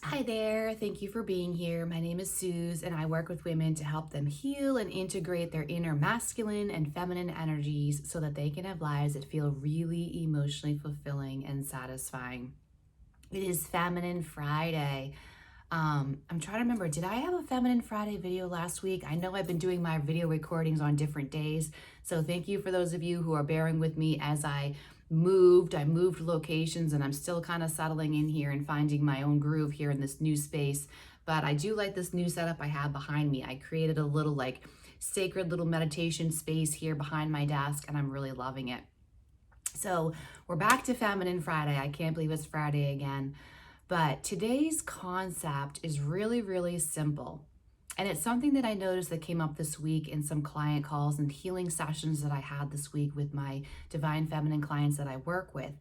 Hi there, thank you for being here. My name is Suze, and I work with women to help them heal and integrate their inner masculine and feminine energies so that they can have lives that feel really emotionally fulfilling and satisfying. It is Feminine Friday. I'm trying to remember, did I have a Feminine Friday video last week? I know I've been doing my video recordings on different days. So thank you for those of you who are bearing with me as I moved. I moved locations and I'm still kind of settling in here and finding my own groove here in this new space. But I do like this new setup I have behind me. I created a little like sacred little meditation space here behind my desk and I'm really loving it. So we're back to Feminine Friday. I can't believe it's Friday again. But today's concept is really, really simple. And it's something that I noticed that came up this week in some client calls and healing sessions that I had this week with my divine feminine clients that I work with.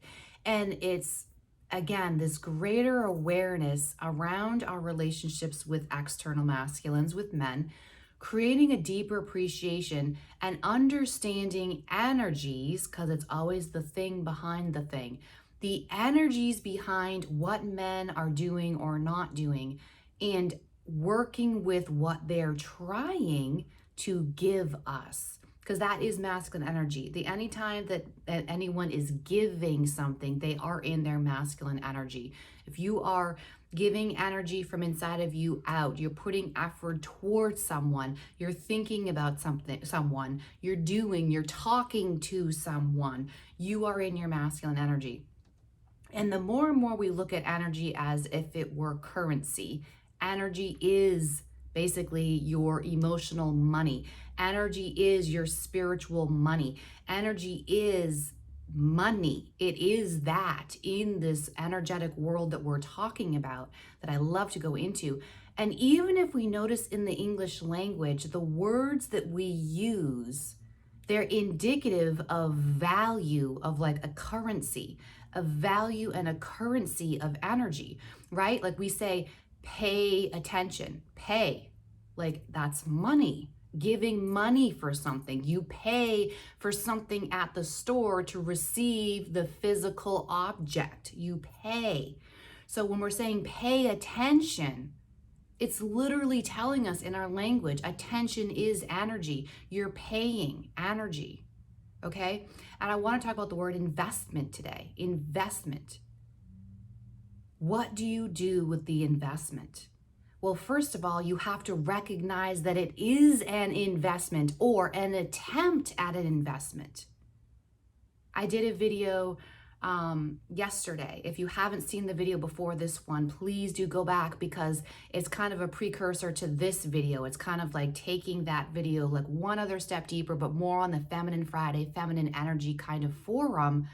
And it's, again, this greater awareness around our relationships with external masculines, with men, creating a deeper appreciation and understanding energies, because it's always the thing behind the thing, the energies behind what men are doing or not doing, and working with what they're trying to give us, because that is masculine energy. The anytime that anyone is giving something, they are in their masculine energy. If you are giving energy from inside of you out, you're putting effort towards someone, you're thinking about someone, you're talking to someone, you are in your masculine energy. And the more and more we look at energy as if it were currency, energy is basically your emotional money. Energy is your spiritual money. Energy is money. It is that in this energetic world that we're talking about that I love to go into. And even if we notice in the English language, the words that we use, they're indicative of value, of like a currency, a value and a currency of energy, right? Like we say, pay attention, pay, like that's money, giving money for something. You pay for something at the store to receive the physical object. You pay. So when we're saying pay attention, it's literally telling us in our language, attention is energy. You're paying energy, okay? And I want to talk about the word investment today. Investment. What do you do with the investment? Well, first of all, you have to recognize that it is an investment or an attempt at an investment. I did a video yesterday. If you haven't seen the video before this one, please do go back because it's kind of a precursor to this video. It's kind of like taking that video like one other step deeper, but more on the Feminine Friday, feminine energy kind of forum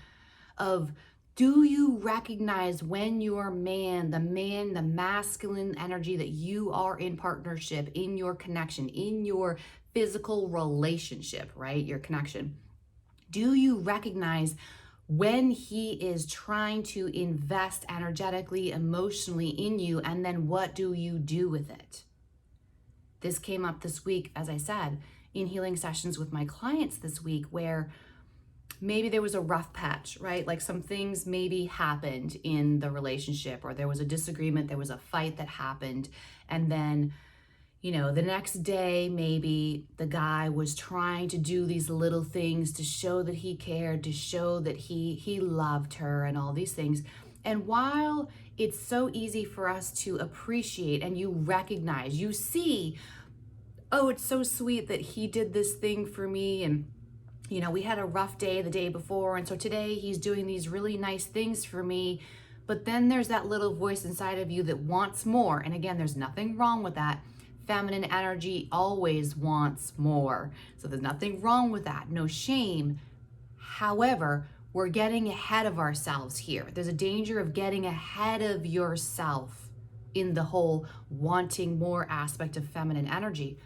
of, do you recognize when your man, the masculine energy that you are in partnership, in your connection, in your physical relationship, right? Your connection. Do you recognize when he is trying to invest energetically, emotionally in you, and then what do you do with it? This came up this week, as I said, in healing sessions with my clients this week, where maybe there was a rough patch, right? Like some things maybe happened in the relationship, or there was a disagreement, there was a fight that happened, and then the next day, maybe the guy was trying to do these little things to show that he cared, to show that he loved her and all these things. And while it's so easy for us to appreciate and you recognize, you see, oh, it's so sweet that he did this thing for me, and we had a rough day the day before, and so today he's doing these really nice things for me. But then there's that little voice inside of you that wants more. And again, there's nothing wrong with that. Feminine energy always wants more. So there's nothing wrong with that. No shame. However, we're getting ahead of ourselves here. There's a danger of getting ahead of yourself in the whole wanting more aspect of feminine energy.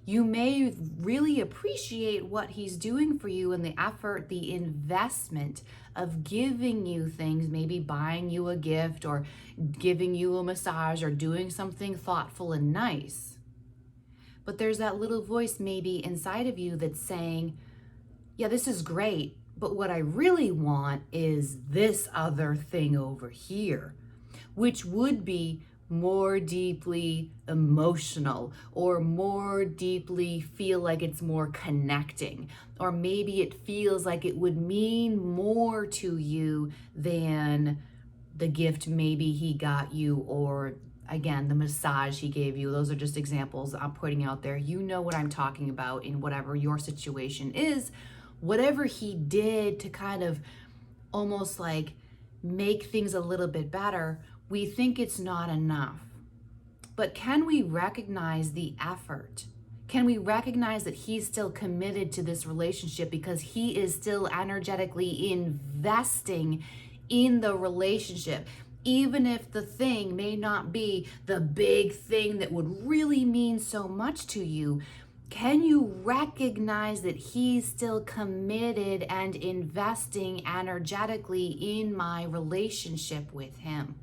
You may really appreciate what he's doing for you and the effort, the investment of giving you things, maybe buying you a gift or giving you a massage or doing something thoughtful and nice. But there's that little voice maybe inside of you that's saying, yeah, this is great, but what I really want is this other thing over here, which would be more deeply emotional, or more deeply feel like it's more connecting, or maybe it feels like it would mean more to you than the gift maybe he got you, or again, the massage he gave you. Those are just examples I'm putting out there. You know what I'm talking about in whatever your situation is. Whatever he did to kind of almost like make things a little bit better, we think it's not enough. But can we recognize the effort? Can we recognize that he's still committed to this relationship because he is still energetically investing in the relationship? Even if the thing may not be the big thing that would really mean so much to you, can you recognize that he's still committed and investing energetically in my relationship with him?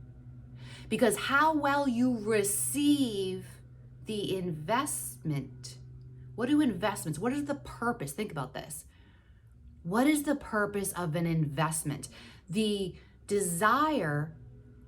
Because how well you receive the investment. What do investments, what is the purpose? Think about this. What is the purpose of an investment? The desire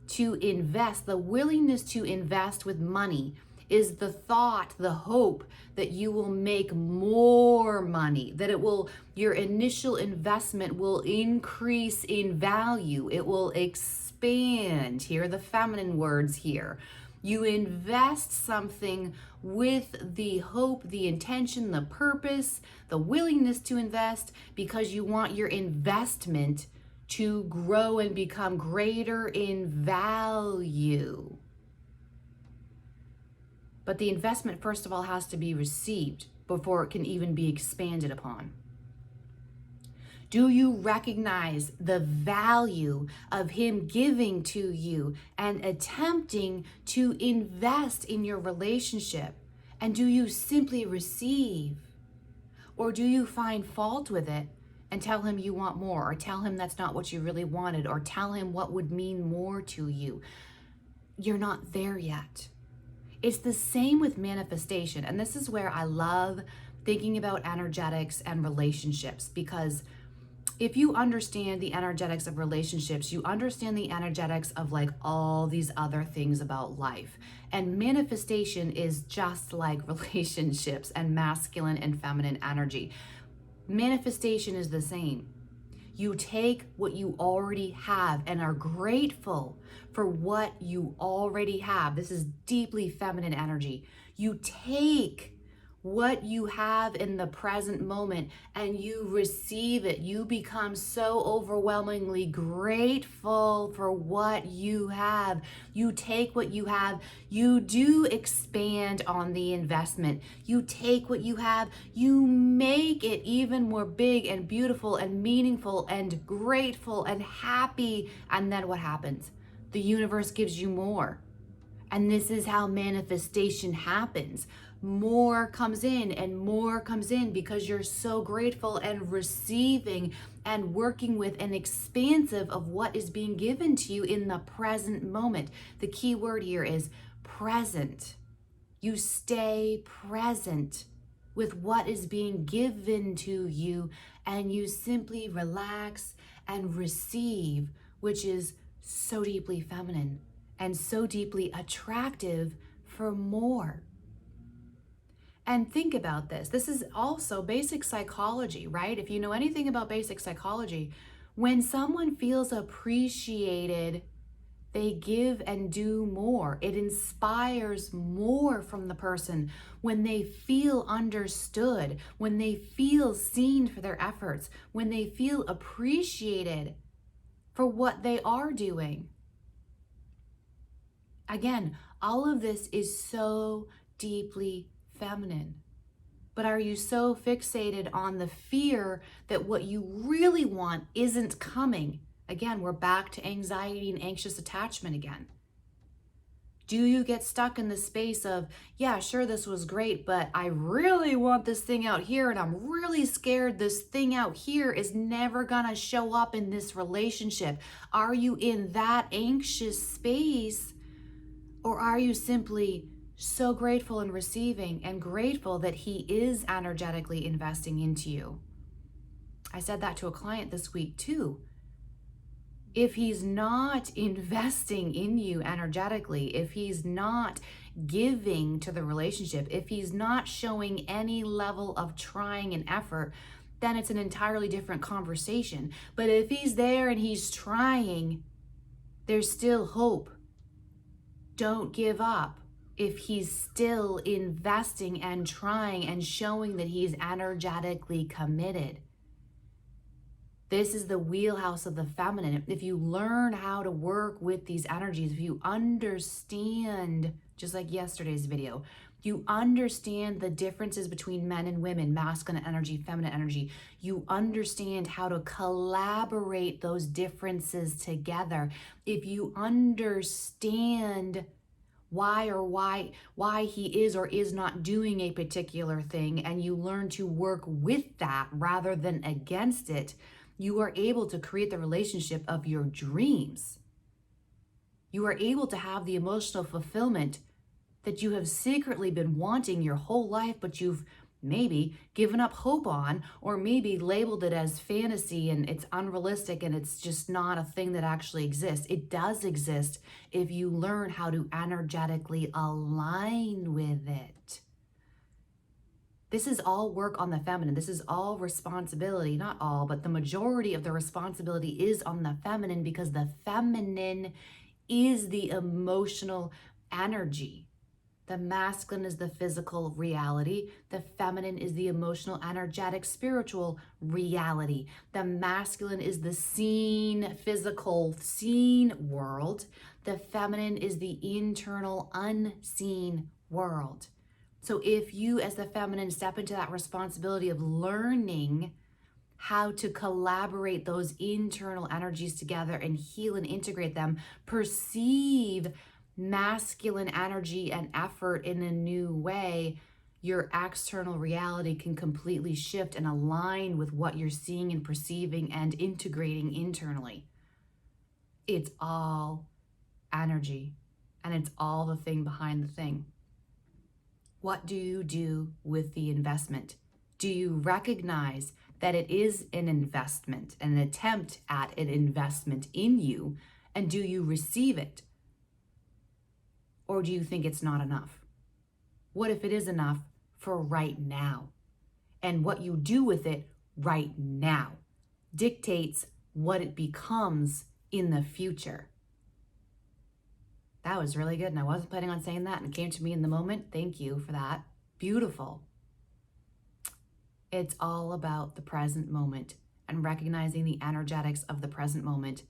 to invest, the willingness to invest with money is the thought, the hope that you will make more money, that it will, your initial investment will increase in value, it will expand. Hear the feminine words here. You invest something with the hope, the intention, the purpose, the willingness to invest because you want your investment to grow and become greater in value. But the investment, first of all, has to be received before it can even be expanded upon. Do you recognize the value of him giving to you and attempting to invest in your relationship? And do you simply receive? Or do you find fault with it and tell him you want more, or tell him that's not what you really wanted, or tell him what would mean more to you? You're not there yet. It's the same with manifestation. And this is where I love thinking about energetics and relationships, because if you understand the energetics of relationships, you understand the energetics of like all these other things about life. And manifestation is just like relationships and masculine and feminine energy. Manifestation is the same. You take what you already have and are grateful for what you already have. This is deeply feminine energy. You take what you have in the present moment and you receive it. You become so overwhelmingly grateful for what you have. You take what you have, you do expand on the investment. You take what you have, you make it even more big and beautiful and meaningful and grateful and happy. And then what happens? The universe gives you more. And this is how manifestation happens. More comes in and more comes in because you're so grateful and receiving and working with and expansive of what is being given to you in the present moment. The key word here is present. You stay present with what is being given to you and you simply relax and receive, which is so deeply feminine and so deeply attractive for more. And think about this. This is also basic psychology, right? If you know anything about basic psychology, when someone feels appreciated, they give and do more. It inspires more from the person when they feel understood, when they feel seen for their efforts, when they feel appreciated for what they are doing. Again, all of this is so deeply feminine. But are you so fixated on the fear that what you really want isn't coming? Again, we're back to anxiety and anxious attachment again. Do you get stuck in the space of, yeah, sure, this was great, but I really want this thing out here and I'm really scared this thing out here is never gonna show up in this relationship? Are you in that anxious space, or are you simply so grateful and receiving and grateful that he is energetically investing into you? I said that to a client this week too. if he's not investing in you energetically, if he's not giving to the relationship, if he's not showing any level of trying and effort, then it's an entirely different conversation. But if he's there and he's trying, there's still hope. Don't give up. If he's still investing and trying and showing that he's energetically committed. This is the wheelhouse of the feminine. If you learn how to work with these energies, if you understand, just like yesterday's video, you understand the differences between men and women, masculine energy, feminine energy. You understand how to collaborate those differences together. If you understand why he is or is not doing a particular thing, and you learn to work with that rather than against it, you are able to create the relationship of your dreams. You are able to have the emotional fulfillment that you have secretly been wanting your whole life, but you've maybe given up hope on, or maybe labeled it as fantasy and it's unrealistic and it's just not a thing that actually exists. It does exist if you learn how to energetically align with it. This is all work on the feminine. This is all responsibility, not all, but the majority of the responsibility is on the feminine, because the feminine is the emotional energy. The masculine is the physical reality. The feminine is the emotional, energetic, spiritual reality. The masculine is the seen, physical, seen world. The feminine is the internal, unseen world. So if you as the feminine step into that responsibility of learning how to collaborate those internal energies together and heal and integrate them, perceive masculine energy and effort in a new way, your external reality can completely shift and align with what you're seeing and perceiving and integrating internally. It's all energy, and it's all the thing behind the thing. What do you do with the investment? Do you recognize that it is an investment, an attempt at an investment in you, and do you receive it? Or do you think it's not enough? What if it is enough for right now? And what you do with it right now dictates what it becomes in the future. That was really good, and I wasn't planning on saying that, and it came to me in the moment. Thank you for that. Beautiful. It's all about the present moment and recognizing the energetics of the present moment,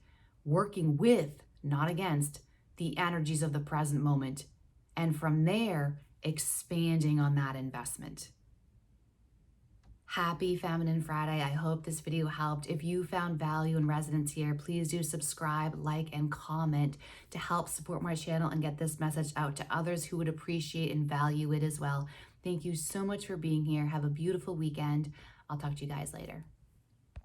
working with, not against, the energies of the present moment, and from there, expanding on that investment. Happy Feminine Friday. I hope this video helped. If you found value and resonance here, please do subscribe, like, and comment to help support my channel and get this message out to others who would appreciate and value it as well. Thank you so much for being here. Have a beautiful weekend. I'll talk to you guys later.